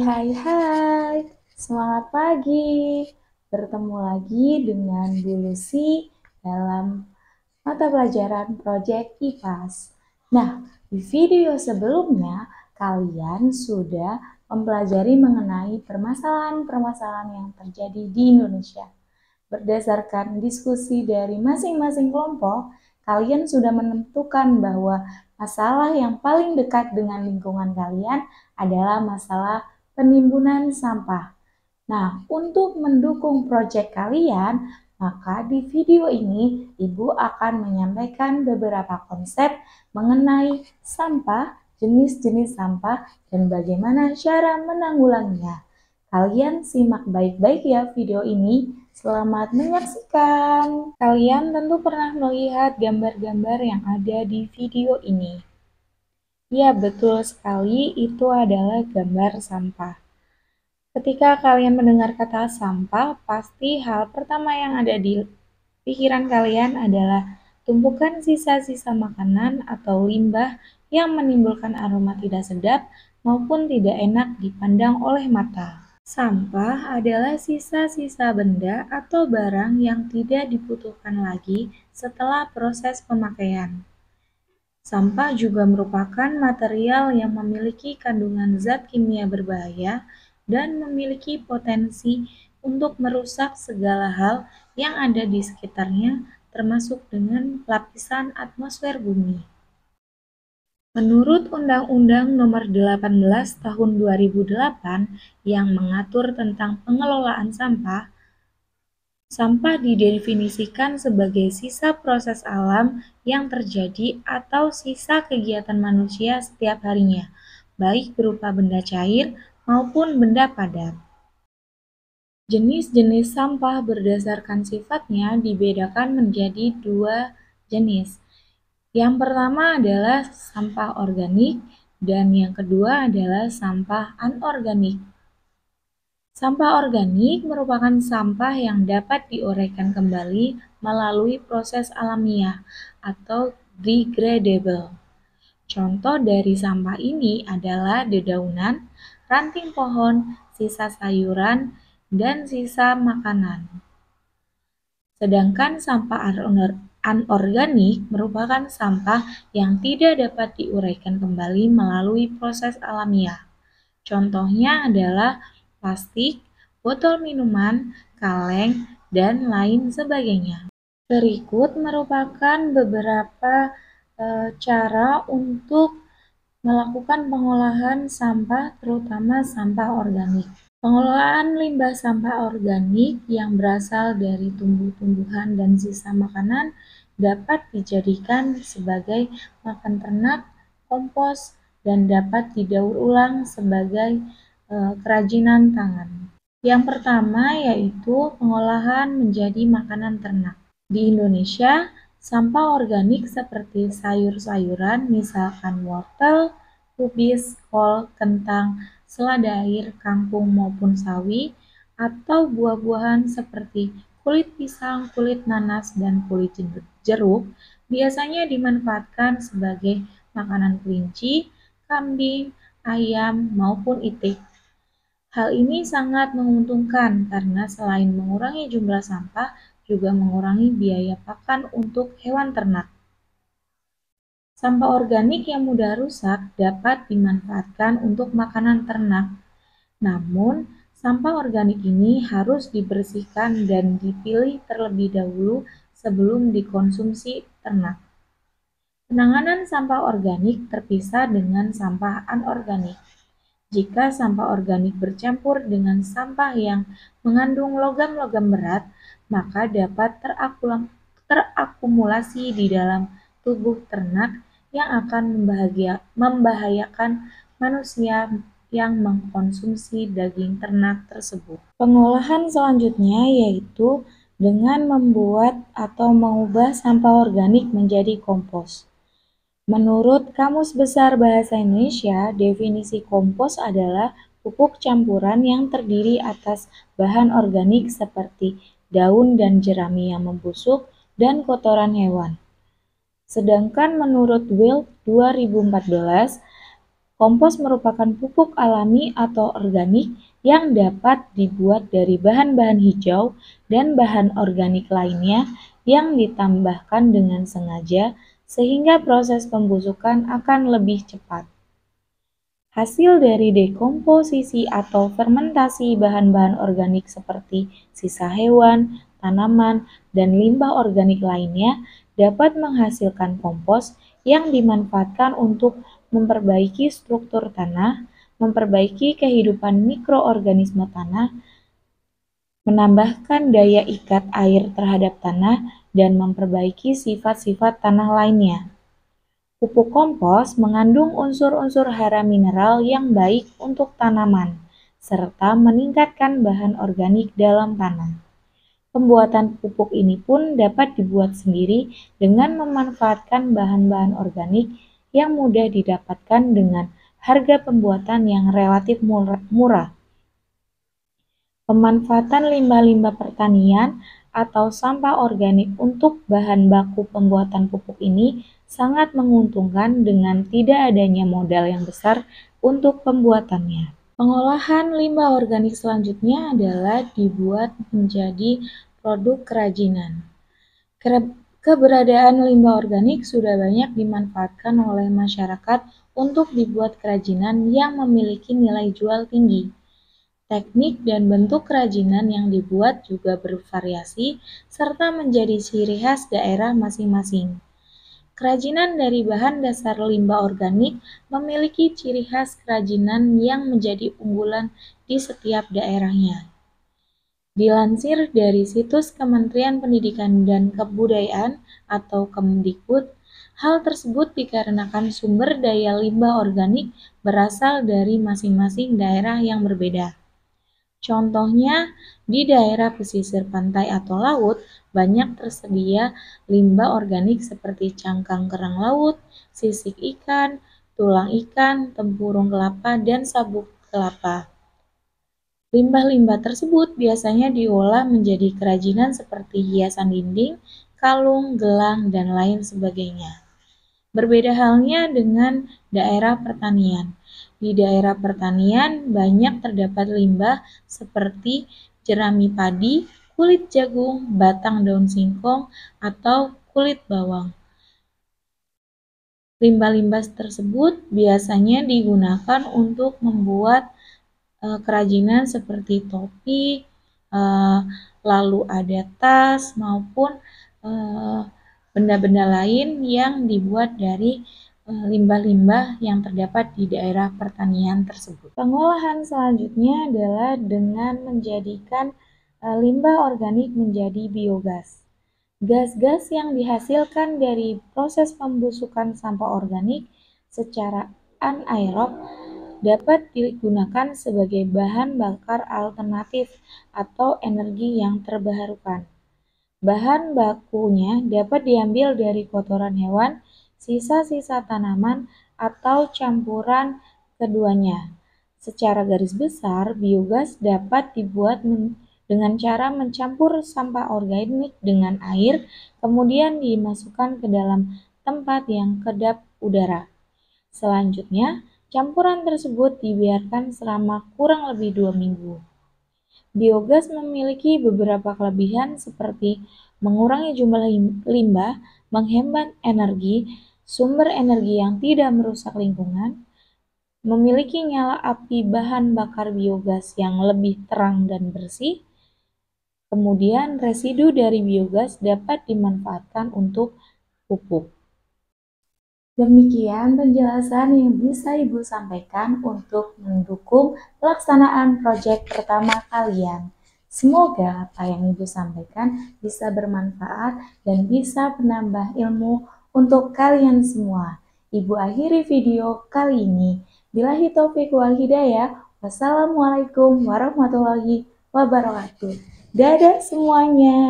Hai, semangat pagi. Bertemu lagi dengan Bu Lucy dalam mata pelajaran Project IPAS. Nah, di video sebelumnya kalian sudah mempelajari mengenai permasalahan-permasalahan yang terjadi di Indonesia. Berdasarkan diskusi dari masing-masing kelompok, kalian sudah menentukan bahwa masalah yang paling dekat dengan lingkungan kalian adalah masalah penimbunan sampah. Nah, untuk mendukung proyek kalian, maka di video ini Ibu akan menyampaikan beberapa konsep mengenai sampah, jenis-jenis sampah, dan bagaimana cara menanggulanginya. Kalian simak baik-baik ya video ini. Selamat menyaksikan. Kalian tentu pernah melihat gambar-gambar yang ada di video ini. Ya, betul sekali, itu adalah gambar sampah. Ketika kalian mendengar kata sampah, pasti hal pertama yang ada di pikiran kalian adalah tumpukan sisa-sisa makanan atau limbah yang menimbulkan aroma tidak sedap maupun tidak enak dipandang oleh mata. Sampah adalah sisa-sisa benda atau barang yang tidak dibutuhkan lagi setelah proses pemakaian. Sampah juga merupakan material yang memiliki kandungan zat kimia berbahaya dan memiliki potensi untuk merusak segala hal yang ada di sekitarnya, termasuk dengan lapisan atmosfer bumi. Menurut Undang-Undang Nomor 18 Tahun 2008 yang mengatur tentang pengelolaan sampah, sampah didefinisikan sebagai sisa proses alam yang terjadi atau sisa kegiatan manusia setiap harinya, baik berupa benda cair maupun benda padat. Jenis-jenis sampah berdasarkan sifatnya dibedakan menjadi dua jenis. Yang pertama adalah sampah organik dan yang kedua adalah sampah anorganik. Sampah organik merupakan sampah yang dapat diuraikan kembali melalui proses alamiah atau degradable. Contoh dari sampah ini adalah dedaunan, ranting pohon, sisa sayuran, dan sisa makanan. Sedangkan sampah anorganik merupakan sampah yang tidak dapat diuraikan kembali melalui proses alamiah. Contohnya adalah plastik, botol minuman, kaleng, dan lain sebagainya. Berikut merupakan beberapa cara untuk melakukan pengolahan sampah, terutama sampah organik. Pengelolaan limbah sampah organik yang berasal dari tumbuh-tumbuhan dan sisa makanan dapat dijadikan sebagai pakan ternak, kompos, dan dapat didaur ulang sebagai kerajinan tangan. Yang pertama yaitu pengolahan menjadi makanan ternak. Di Indonesia, sampah organik seperti sayur-sayuran, misalkan wortel, kubis, kol, kentang, selada air, kangkung maupun sawi, atau buah-buahan seperti kulit pisang, kulit nanas, dan kulit jeruk biasanya dimanfaatkan sebagai makanan kelinci, kambing, ayam, maupun itik. Hal ini sangat menguntungkan karena selain mengurangi jumlah sampah, juga mengurangi biaya pakan untuk hewan ternak. Sampah organik yang mudah rusak dapat dimanfaatkan untuk makanan ternak. Namun, sampah organik ini harus dibersihkan dan dipilih terlebih dahulu sebelum dikonsumsi ternak. Penanganan sampah organik terpisah dengan sampah anorganik. Jika sampah organik bercampur dengan sampah yang mengandung logam-logam berat, maka dapat terakumulasi di dalam tubuh ternak yang akan membahayakan manusia yang mengkonsumsi daging ternak tersebut. Pengolahan selanjutnya yaitu dengan membuat atau mengubah sampah organik menjadi kompos. Menurut Kamus Besar Bahasa Indonesia, definisi kompos adalah pupuk campuran yang terdiri atas bahan organik seperti daun dan jerami yang membusuk dan kotoran hewan. Sedangkan menurut Wild 2014, Kompos merupakan pupuk alami atau organik yang dapat dibuat dari bahan-bahan hijau dan bahan organik lainnya yang ditambahkan dengan sengaja sehingga proses pembusukan akan lebih cepat. Hasil dari dekomposisi atau fermentasi bahan-bahan organik seperti sisa hewan, tanaman, dan limbah organik lainnya dapat menghasilkan kompos yang dimanfaatkan untuk memperbaiki struktur tanah, memperbaiki kehidupan mikroorganisme tanah, menambahkan daya ikat air terhadap tanah, dan memperbaiki sifat-sifat tanah lainnya. Pupuk kompos mengandung unsur-unsur hara mineral yang baik untuk tanaman, serta meningkatkan bahan organik dalam tanah. Pembuatan pupuk ini pun dapat dibuat sendiri dengan memanfaatkan bahan-bahan organik yang mudah didapatkan dengan harga pembuatan yang relatif murah. Pemanfaatan limbah-limbah pertanian atau sampah organik untuk bahan baku pembuatan pupuk ini sangat menguntungkan dengan tidak adanya modal yang besar untuk pembuatannya. Pengolahan limbah organik selanjutnya adalah dibuat menjadi produk kerajinan. Keberadaan limbah organik sudah banyak dimanfaatkan oleh masyarakat untuk dibuat kerajinan yang memiliki nilai jual tinggi. Teknik dan bentuk kerajinan yang dibuat juga bervariasi serta menjadi ciri khas daerah masing-masing. Kerajinan dari bahan dasar limbah organik memiliki ciri khas kerajinan yang menjadi unggulan di setiap daerahnya. Dilansir dari situs Kementerian Pendidikan dan Kebudayaan atau Kemdikbud, hal tersebut dikarenakan sumber daya limbah organik berasal dari masing-masing daerah yang berbeda. Contohnya, di daerah pesisir pantai atau laut, banyak tersedia limbah organik seperti cangkang kerang laut, sisik ikan, tulang ikan, tempurung kelapa, dan sabuk kelapa. Limbah-limbah tersebut biasanya diolah menjadi kerajinan seperti hiasan dinding, kalung, gelang, dan lain sebagainya. Berbeda halnya dengan daerah pertanian. Di daerah pertanian banyak terdapat limbah seperti jerami padi, kulit jagung, batang daun singkong, atau kulit bawang. Limbah-limbah tersebut biasanya digunakan untuk membuat kerajinan seperti topi, lalu ada tas maupun benda-benda lain yang dibuat dari limbah-limbah yang terdapat di daerah pertanian tersebut. Pengolahan selanjutnya adalah dengan menjadikan limbah organik menjadi biogas. Gas-gas yang dihasilkan dari proses pembusukan sampah organik secara anaerob dapat digunakan sebagai bahan bakar alternatif atau energi yang terbarukan. Bahan bakunya dapat diambil dari kotoran hewan, sisa-sisa tanaman, atau campuran keduanya. Secara garis besar, biogas dapat dibuat dengan cara mencampur sampah organik dengan air, kemudian dimasukkan ke dalam tempat yang kedap udara. Selanjutnya, campuran tersebut dibiarkan selama kurang lebih 2 minggu. Biogas memiliki beberapa kelebihan seperti mengurangi jumlah limbah, menghemat energi, sumber energi yang tidak merusak lingkungan, memiliki nyala api bahan bakar biogas yang lebih terang dan bersih. Kemudian residu dari biogas dapat dimanfaatkan untuk pupuk. Demikian penjelasan yang bisa Ibu sampaikan untuk mendukung pelaksanaan proyek pertama kalian. Semoga apa yang Ibu sampaikan bisa bermanfaat dan bisa menambah ilmu untuk kalian semua. Ibu akhiri video kali ini. Billahi taufiq wal hidayah. Wassalamualaikum warahmatullahi wabarakatuh. Dadah semuanya.